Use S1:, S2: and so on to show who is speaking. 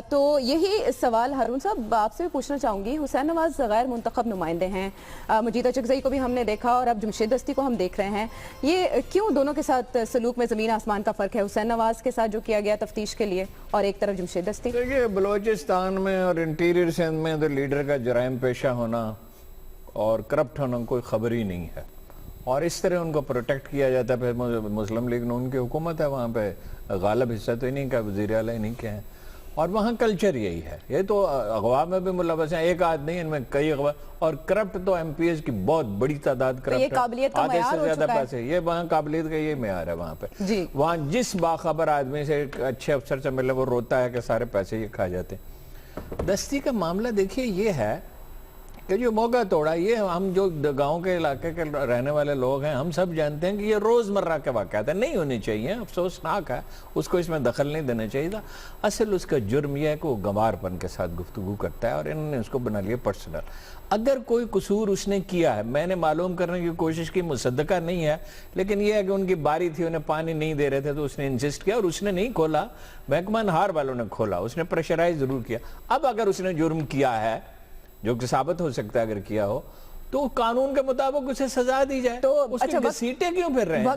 S1: تو یہی سوال ہارون صاحب آپ سے بھی پوچھنا چاہوں گی. حسین نواز غیر منتخب نمائندے ہیں, مجیدہ چکزئی کو بھی ہم نے دیکھا اور اب جمشید دستی کو ہم دیکھ رہے ہیں. یہ کیوں دونوں کے ساتھ سلوک میں زمین آسمان کا فرق ہے؟ حسین نواز کے ساتھ جو کیا گیا تفتیش کے لیے اور ایک طرف جمشید دستی.
S2: دیکھیے بلوچستان میں اور انٹیریئر سندھ میں تو لیڈر کا جرائم پیشہ ہونا اور کرپٹ ہونا کوئی خبر ہی نہیں ہے, اور اس طرح ان کو پروٹیکٹ کیا جاتا ہے. پھر مسلم لیگ نے ان کی حکومت ہے وہاں پہ, غالب حصہ تو نہیں کا وزیر اعلیٰ نہیں کے ہیں, اور وہاں کلچر یہی ہے. یہ تو اغوا میں بھی ملوث ہیں, ایک آدھ نہیں, ان میں کئی اغوا, اور کرپٹ تو ایم پی ایس کی بہت بڑی تعداد کرپٹ ہے, آدھے سے زیادہ پیسے. یہ وہاں قابلیت کا یہ معیار ہے وہاں پہ. وہاں جس باخبر آدمی سے اچھے افسر سے ملے وہ روتا ہے کہ سارے پیسے یہ کھا جاتے ہیں. دستی کا معاملہ دیکھیے یہ ہے کہ جو موقع توڑا, یہ ہم جو گاؤں کے علاقے کے رہنے والے لوگ ہیں ہم سب جانتے ہیں کہ یہ روزمرہ کے واقعات ہیں, نہیں ہونی چاہیے, افسوسناک ہے, اس کو اس میں دخل نہیں دینا چاہیے تھا. اصل اس کا جرم یہ ہے کہ وہ گنوار پن کے ساتھ گفتگو کرتا ہے, اور انہوں نے اس کو بنا لیا پرسنل. اگر کوئی قصور اس نے کیا ہے, میں نے معلوم کرنے کی کوشش کی, مصدقہ نہیں ہے, لیکن یہ ہے کہ ان کی باری تھی, انہیں پانی نہیں دے رہے تھے تو اس نے انسسٹ کیا, اور اس نے نہیں کھولا, محکمہ نہار والوں نے کھولا, اس نے پریشرائز ضرور کیا. اب اگر اس نے جرم کیا ہے جو کہ ثابت ہو سکتا ہے اگر کیا ہو, تو قانون کے مطابق اسے سزا دی جائے. تو اس کی گھسیٹیں کیوں پھر رہے ہیں؟